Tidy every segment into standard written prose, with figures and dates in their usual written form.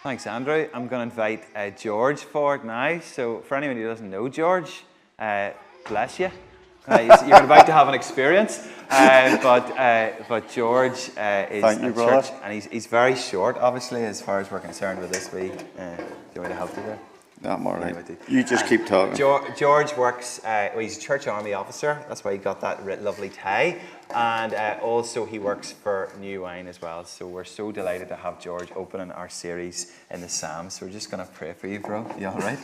Thanks, Andrew. I'm going to invite George forward now. So for anyone who doesn't know George, bless you. You're about to have an experience. But George is Thank you, at brother. church, and he's very short, obviously, as far as we're concerned with this week. Do you want me to help you there? No, I'm all right. You just keep talking. George works, he's a church army officer. That's why he got that lovely tie. And also he works for Newell as well. So we're so delighted to have George opening our series in the Psalms. So we're just going to pray for you, bro. You all right?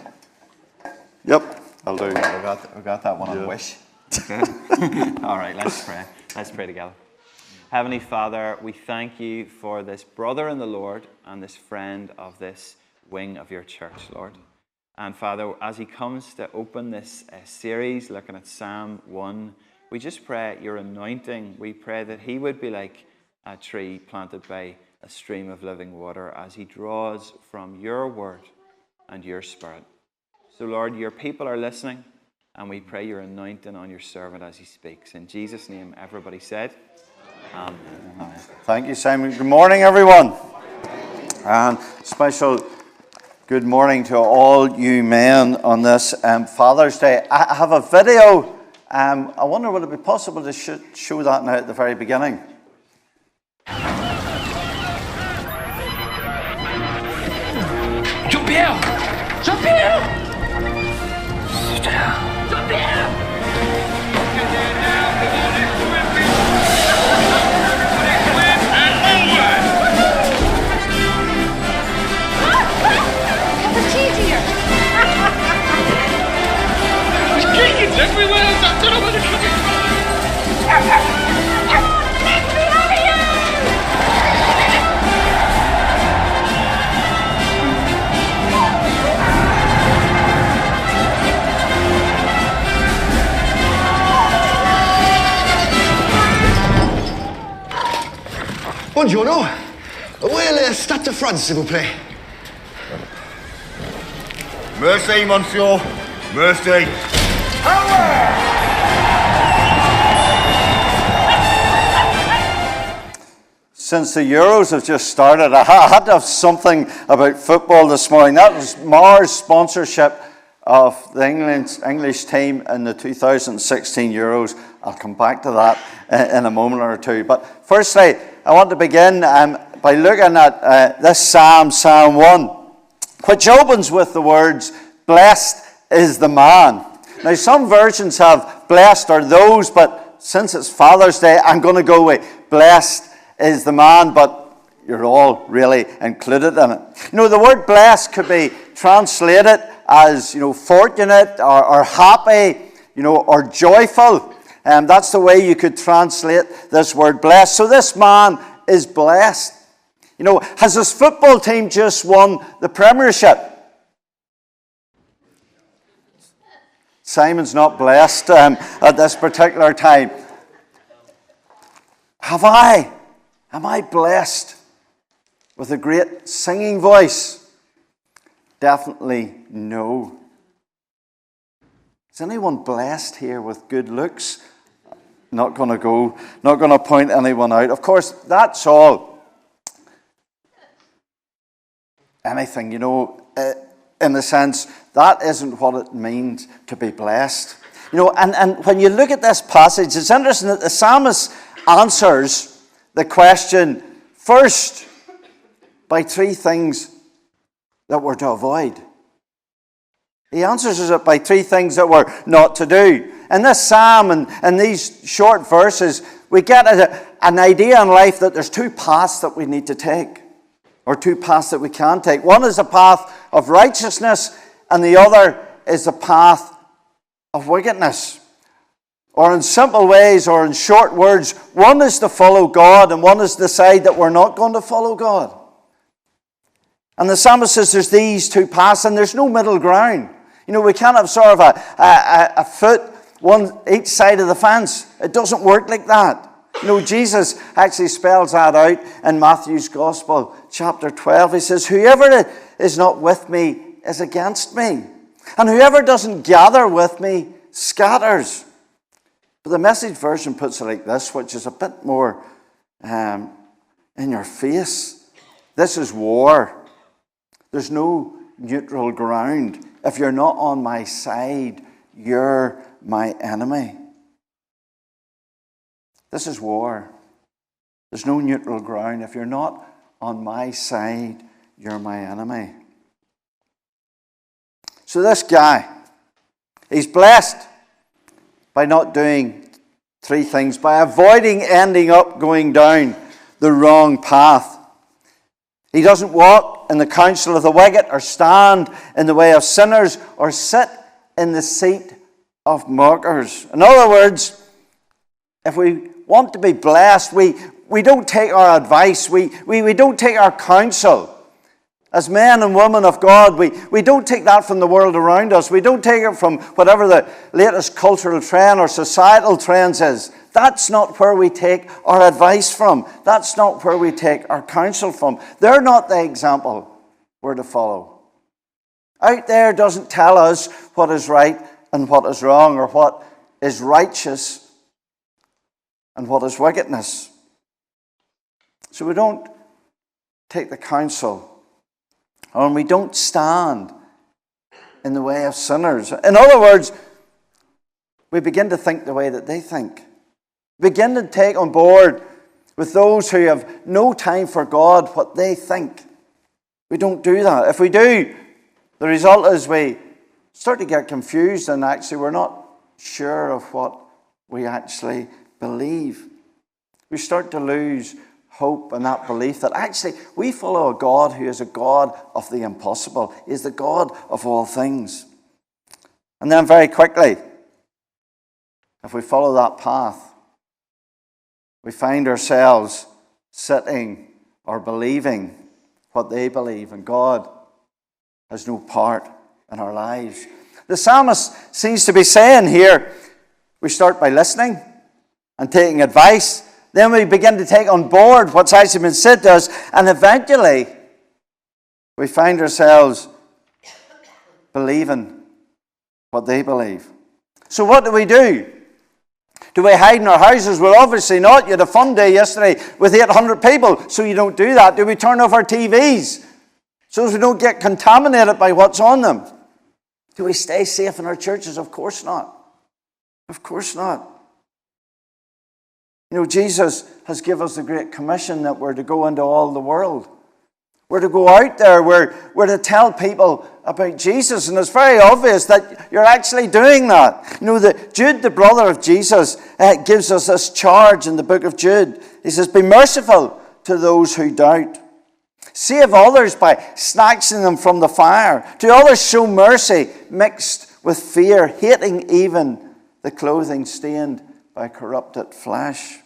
Yep, I'll do. We got that one on wish. Okay. All right, let's pray. Let's pray together. Heavenly Father, we thank you for this brother in the Lord and this friend of this wing of your church, Lord. And Father, as he comes to open this series, looking at Psalm 1, we just pray your anointing. We pray that he would be like a tree planted by a stream of living water as he draws from your word and your spirit. So Lord, your people are listening, and we pray your anointing on your servant as he speaks. In Jesus' name, everybody said, Amen. Amen. Thank you, Simon. Good morning, everyone. And special good morning to all you men on this Father's Day. I have a video. I wonder, would it be possible to show that now at the very beginning? Jean-Pierre! Jean-Pierre! Jean-Pierre! It's everywhere! I don't know where they're coming from! Let me out of here! Buongiorno. Où est le Stade de France, s'il vous plaît? Merci, monsieur. Merci. Since the Euros have just started, I had to have something about football this morning. That was Mars' sponsorship of the English team in the 2016 Euros. I'll come back to that in a moment or two. But firstly, I want to begin by looking at this Psalm 1, which opens with the words, "Blessed is the man." Now, some versions have "blessed are those," but since it's Father's Day, I'm going to go with "blessed is the man," but you're all really included in it. You know, the word "blessed" could be translated as, fortunate or happy, or joyful. And that's the way you could translate this word "blessed." So this man is blessed. Has his football team just won the Premiership? Simon's not blessed at this particular time. Am I blessed with a great singing voice? Definitely no. Is anyone blessed here with good looks? Not going to point anyone out. Of course, that's all. Anything, in the sense, that isn't what it means to be blessed. And when you look at this passage, it's interesting that the psalmist answers the question first by three things that we're to avoid. He answers it by three things that we're not to do. In this psalm and these short verses, we get an idea in life that there's two paths that we need to take, or two paths that we can take. One is a path of righteousness, and the other is a path of wickedness. Or in simple ways, or in short words, one is to follow God, and one is to decide that we're not going to follow God. And the psalmist says there's these two paths, and there's no middle ground. We can't have sort of a foot one each side of the fence. It doesn't work like that. Jesus actually spells that out in Matthew's Gospel, chapter 12. He says, "Whoever is not with me is against me, and whoever doesn't gather with me scatters." But the Message version puts it like this, which is a bit more in your face. This is war. There's no neutral ground. If you're not on my side, you're my enemy. This is war. There's no neutral ground. If you're not on my side, you're my enemy. So this guy, he's blessed by not doing three things, by avoiding ending up going down the wrong path. He doesn't walk in the counsel of the wicked, or stand in the way of sinners, or sit in the seat of mockers. In other words, if we want to be blessed, we don't take our advice, we don't take our counsel. As men and women of God, we don't take that from the world around us. We don't take it from whatever the latest cultural trend or societal trends is. That's not where we take our advice from. That's not where we take our counsel from. They're not the example we're to follow. Out there doesn't tell us what is right and what is wrong, or what is righteous and what is wickedness. So we don't take the counsel, and we don't stand in the way of sinners. In other words, we begin to think the way that they think. Begin to take on board with those who have no time for God what they think. We don't do that. If we do, the result is we start to get confused, and actually we're not sure of what we actually believe. We start to lose hope and that belief that actually we follow a God who is a God of the impossible. He is the God of all things. And then very quickly, if we follow that path, we find ourselves sitting or believing what they believe, and God has no part in our lives. The psalmist seems to be saying here, we start by listening and taking advice. Then we begin to take on board what's actually been said to us, and eventually we find ourselves believing what they believe. So what do? Do we hide in our houses? Well, obviously not. You had a fun day yesterday with 800 people, so you don't do that. Do we turn off our TVs so as we don't get contaminated by what's on them? Do we stay safe in our churches? Of course not. Of course not. You know, Jesus has given us the Great Commission that we're to go into all the world. We're to go out there. We're to tell people about Jesus. And it's very obvious that you're actually doing that. You know, that Jude, the brother of Jesus, gives us this charge in the book of Jude. He says, be merciful to those who doubt. Save others by snatching them from the fire. To others show mercy mixed with fear, hating even the clothing stained by corrupted flesh.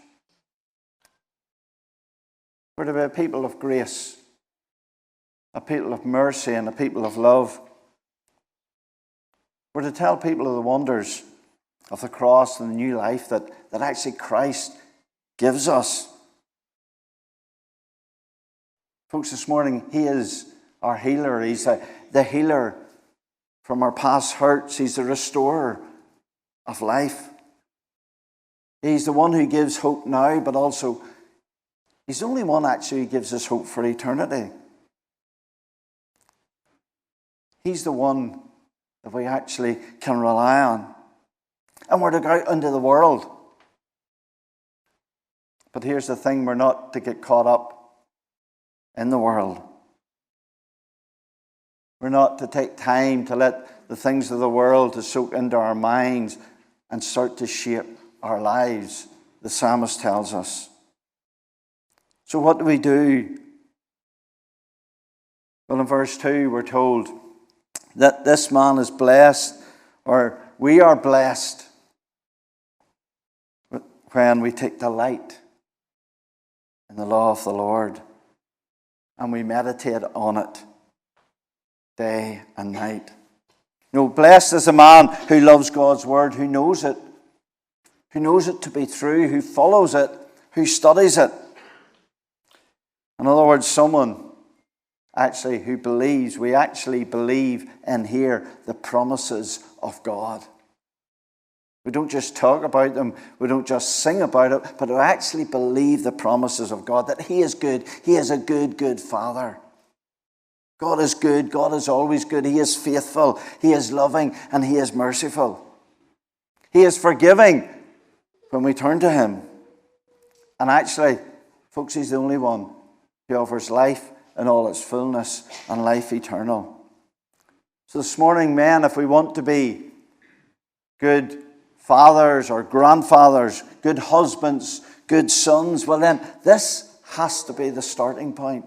We're to be a people of grace, a people of mercy, and a people of love. We're to tell people of the wonders of the cross and the new life that actually Christ gives us. Folks, this morning, He is our healer. He's the healer from our past hurts. He's the restorer of life. He's the one who gives hope now, but also He's the only one actually who gives us hope for eternity. He's the one that we actually can rely on. And we're to go out into the world. But here's the thing, we're not to get caught up in the world. We're not to take time to let the things of the world to soak into our minds and start to shape our lives, the psalmist tells us. So what do we do? Well, in verse 2 we're told that this man is blessed, or we are blessed, when we take delight in the law of the Lord and we meditate on it day and night. You know, blessed is a man who loves God's word, who knows it to be true, who follows it, who studies it. In other words, someone actually who believes, we actually believe and hear the promises of God. We don't just talk about them, we don't just sing about it, but we actually believe the promises of God, that He is good, He is a good, good Father. God is good. God is always good. He is faithful. He is loving, and He is merciful. He is forgiving when we turn to Him. And actually, folks, He's the only one who offers life in all its fullness and life eternal. So this morning, men, if we want to be good fathers or grandfathers, good husbands, good sons, well then, this has to be the starting point.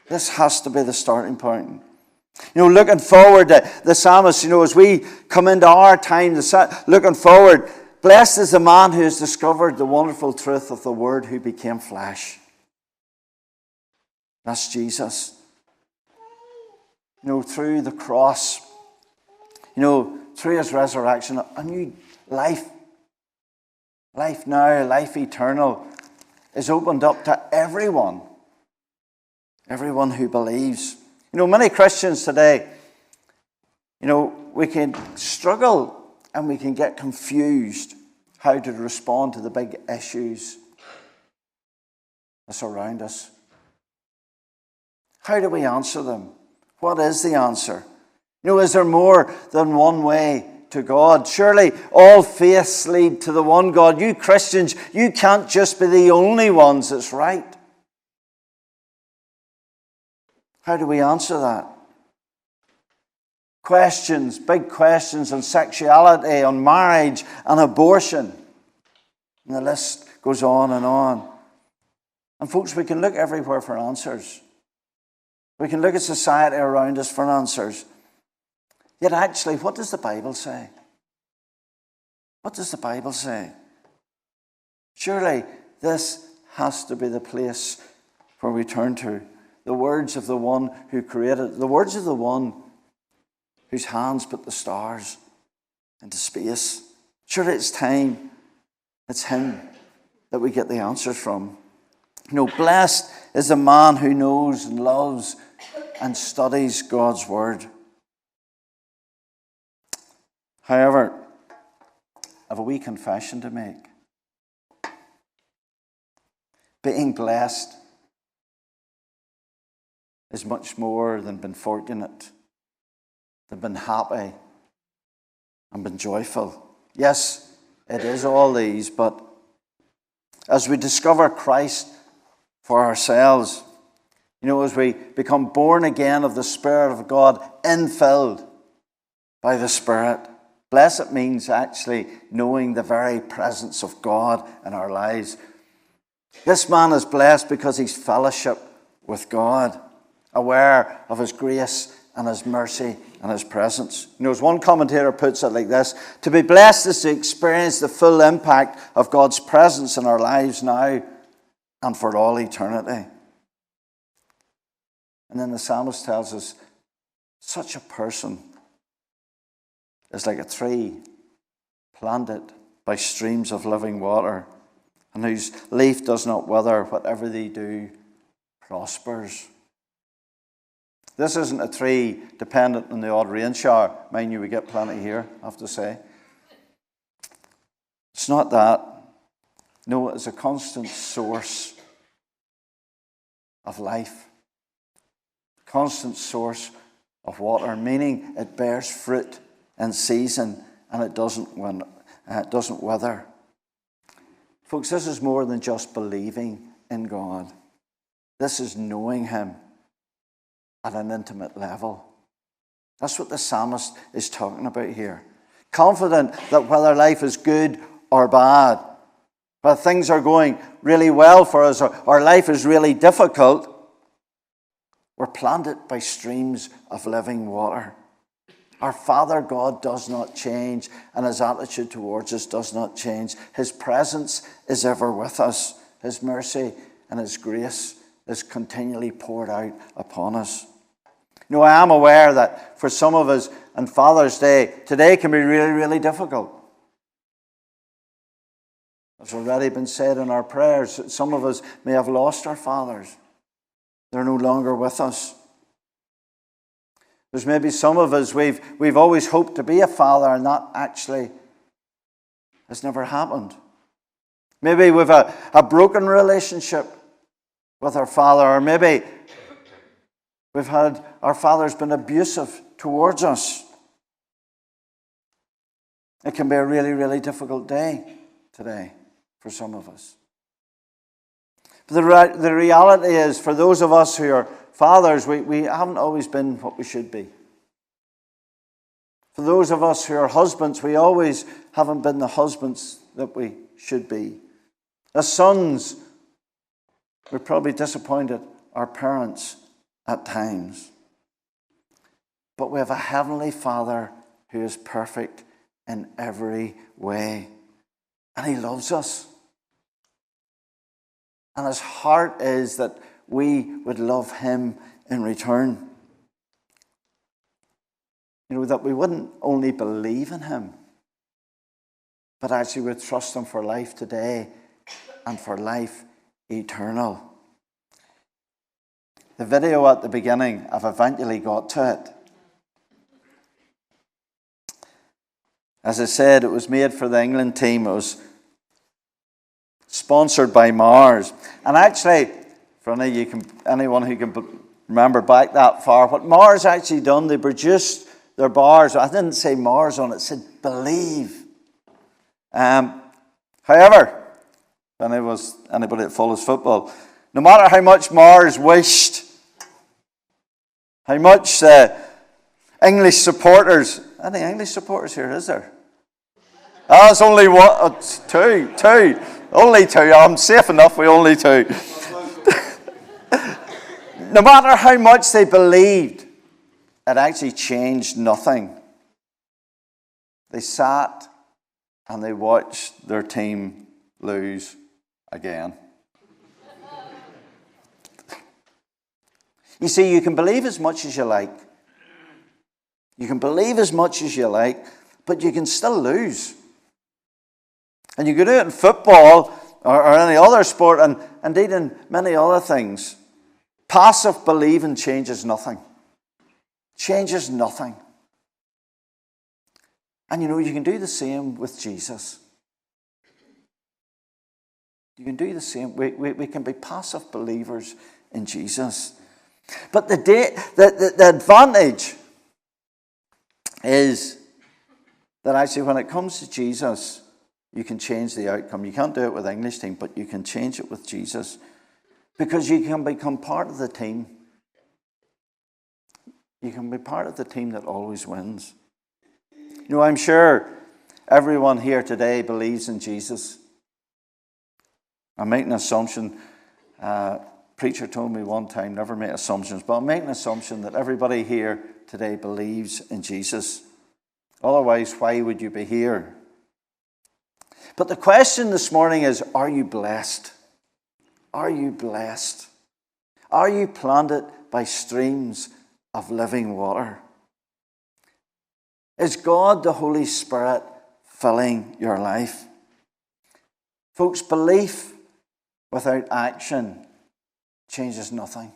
This has to be the starting point. Looking forward, the psalmist, as we come into our time, looking forward, blessed is the man who has discovered the wonderful truth of the Word who became flesh. That's Jesus. Through the cross, through His resurrection, a new life now, life eternal, is opened up to everyone who believes. Many Christians today, we can struggle and we can get confused how to respond to the big issues that surround us. How do we answer them? What is the answer? Is there more than one way to God? Surely all faiths lead to the one God. You Christians, you can't just be the only ones that's right. How do we answer that? Questions, big questions on sexuality, on marriage and abortion. And the list goes on and on. And folks, we can look everywhere for answers. We can look at society around us for answers. Yet actually, what does the Bible say? What does the Bible say? Surely this has to be the place where we turn to. The words of the one who created, the words of the one whose hands put the stars into space. Surely it's time, it's Him that we get the answers from. Blessed is the man who knows and loves and studies God's Word. However, I have a wee confession to make. Being blessed is much more than being fortunate, than being happy and being joyful. Yes, it is all these, but as we discover Christ for ourselves, as we become born again of the Spirit of God, infilled by the Spirit, blessed means actually knowing the very presence of God in our lives. This man is blessed because he's fellowship with God, aware of His grace and His mercy and His presence. As one commentator puts it like this: to be blessed is to experience the full impact of God's presence in our lives now and for all eternity. And then the psalmist tells us, such a person is like a tree planted by streams of living water, and whose leaf does not wither. Whatever they do prospers. This isn't a tree dependent on the odd rain shower. Mind you, we get plenty here, I have to say. It's not that. No, it's a constant source of life. Constant source of water, meaning it bears fruit in season and it doesn't wither. Folks, this is more than just believing in God. This is knowing Him at an intimate level. That's what the psalmist is talking about here. Confident that whether life is good or bad, whether things are going really well for us or life is really difficult, we're planted by streams of living water. Our Father God does not change, and His attitude towards us does not change. His presence is ever with us. His mercy and His grace is continually poured out upon us. I am aware that for some of us, on Father's Day, today can be really, really difficult. It's already been said in our prayers that some of us may have lost our fathers. They're no longer with us. There's maybe some of us, we've always hoped to be a father, and that actually has never happened. Maybe we've a broken relationship with our father, or maybe our father's been abusive towards us. It can be a really, really difficult day today for some of us. But the reality is, for those of us who are fathers, we haven't always been what we should be. For those of us who are husbands, we always haven't been the husbands that we should be. As sons, we're probably disappointed our parents at times. But we have a heavenly Father who is perfect in every way. And He loves us. And His heart is that we would love Him in return. You know, that we wouldn't only believe in Him, but actually would trust Him for life today and for life eternal. The video at the beginning, I've eventually got to it. As I said, it was made for the England team. It was sponsored by Mars. And actually, for anyone who can remember back that far, what Mars actually done, they produced their bars. I didn't say Mars on it, it said believe. However, anybody that follows football, no matter how much Mars wished, how much English supporters, any English supporters here, is there? It's only one, two. Only two. I'm safe enough with only two. No matter how much they believed, it actually changed nothing. They sat and they watched their team lose again. You see, you can believe as much as you like. You can believe as much as you like, but you can still lose. And you can do it in football or any other sport, and indeed in many other things. Passive believing changes nothing. Changes nothing. And you know, you can do the same with Jesus. You can do the same. We can be passive believers in Jesus. But the advantage is that actually when it comes to Jesus, you can change the outcome. You can't do it with the English team, but you can change it with Jesus. Because you can become part of the team. You can be part of the team that always wins. You know, I'm sure everyone here today believes in Jesus. I'm making an assumption. Preacher told me one time, never make assumptions, but I'm making an assumption that everybody here today believes in Jesus. Otherwise, why would you be here? But the question this morning is, are you blessed? Are you blessed? Are you planted by streams of living water? Is God the Holy Spirit filling your life? Folks, belief without action changes nothing.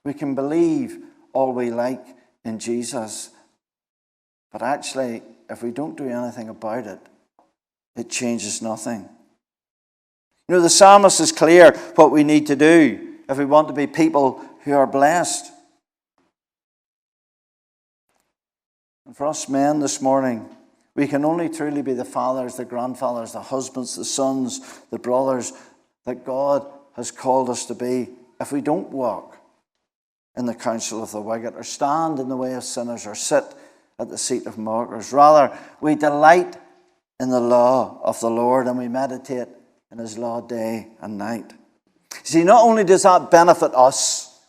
We can believe all we like in Jesus, but actually, if we don't do anything about it, it changes nothing. You know, the psalmist is clear what we need to do if we want to be people who are blessed. And for us men this morning, we can only truly be the fathers, the grandfathers, the husbands, the sons, the brothers that God has called us to be if we don't walk in the counsel of the wicked, or stand in the way of sinners, or sit at the seat of mockers. Rather, we delight in the law of the Lord, and we meditate in His law day and night. See, not only does that benefit us,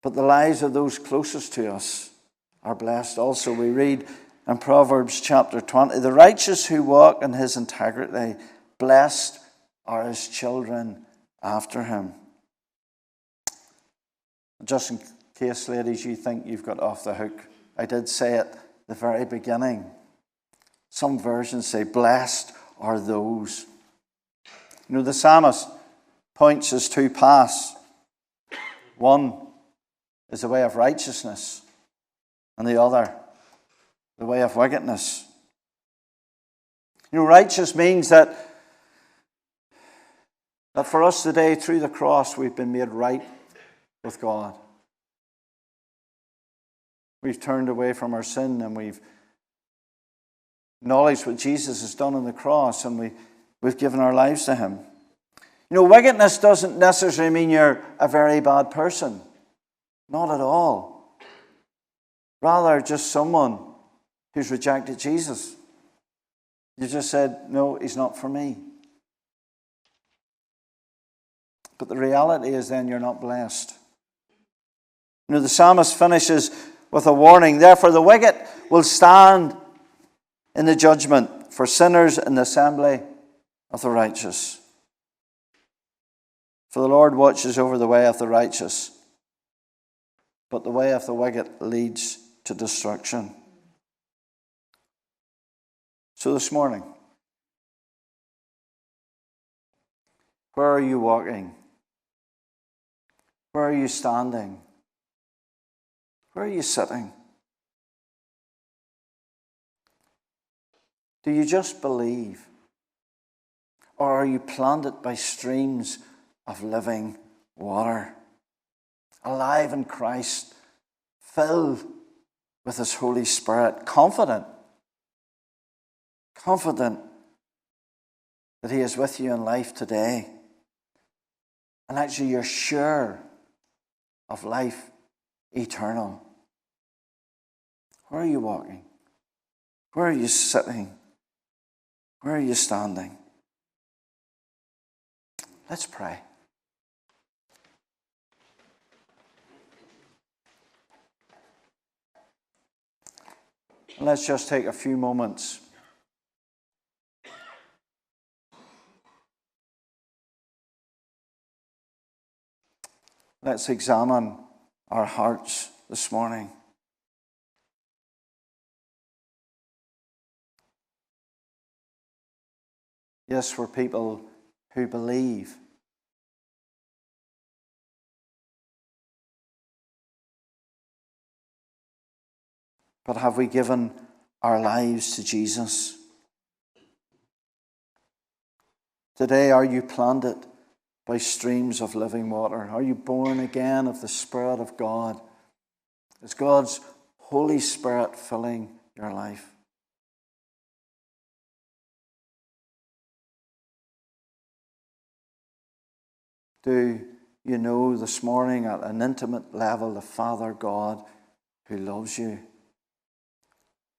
but the lives of those closest to us are blessed also. We read in Proverbs chapter 20, the righteous who walk in his integrity, blessed are his children after him. Just in case, ladies, you think you've got off the hook, I did say it at the very beginning. Some versions say, blessed are those. You know, the psalmist points us two paths. One is the way of righteousness, and the other, the way of wickedness. You know, righteous means that That for us today, through the cross, we've been made right with God. We've turned away from our sin and we've acknowledged what Jesus has done on the cross, and we've given our lives to him. You know, wickedness doesn't necessarily mean you're a very bad person. Not at all. Rather, just someone who's rejected Jesus. You just said, no, he's not for me. But the reality is then you're not blessed. You know, the psalmist finishes with a warning. Therefore, the wicked will stand in the judgment, for sinners in the assembly of the righteous. For the Lord watches over the way of the righteous, but the way of the wicked leads to destruction. So this morning, where are you walking? Where are you standing? Where are you sitting? Do you just believe? Or are you planted by streams of living water? Alive in Christ, filled with his Holy Spirit, confident that he is with you in life today. And actually you're sure of life eternal. Where are you walking? Where are you sitting? Where are you standing? Let's pray. And let's just take a few moments let's examine our hearts this morning. Yes, we're people who believe. But have we given our lives to Jesus? Today, are you planted by streams of living water? Are you born again of the Spirit of God? Is God's Holy Spirit filling your life? Do you know this morning at an intimate level the Father God who loves you,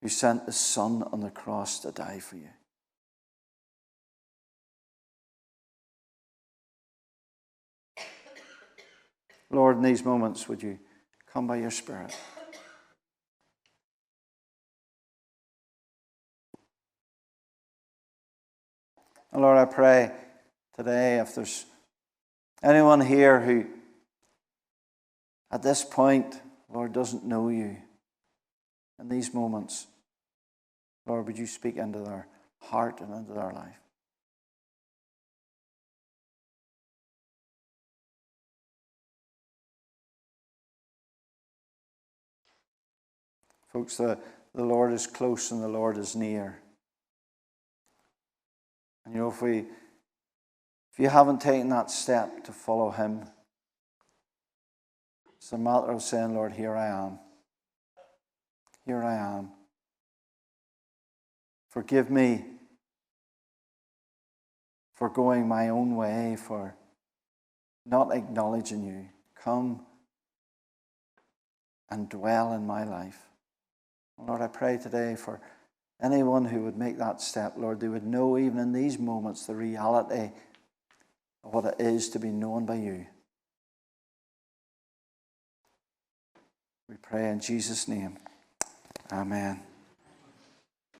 who sent his Son on the cross to die for you? Lord, in these moments, would you come by your Spirit? And Lord, I pray today if there's anyone here who at this point, Lord, doesn't know you, in these moments, Lord, would you speak into their heart and into their life? Folks, the Lord is close and the Lord is near. And you know, if you haven't taken that step to follow him, it's a matter of saying, Lord, here I am. Here I am. Forgive me for going my own way, for not acknowledging you. Come and dwell in my life. Lord, I pray today for anyone who would make that step, Lord, they would know even in these moments the reality of what it is to be known by you. We pray in Jesus' name. Amen.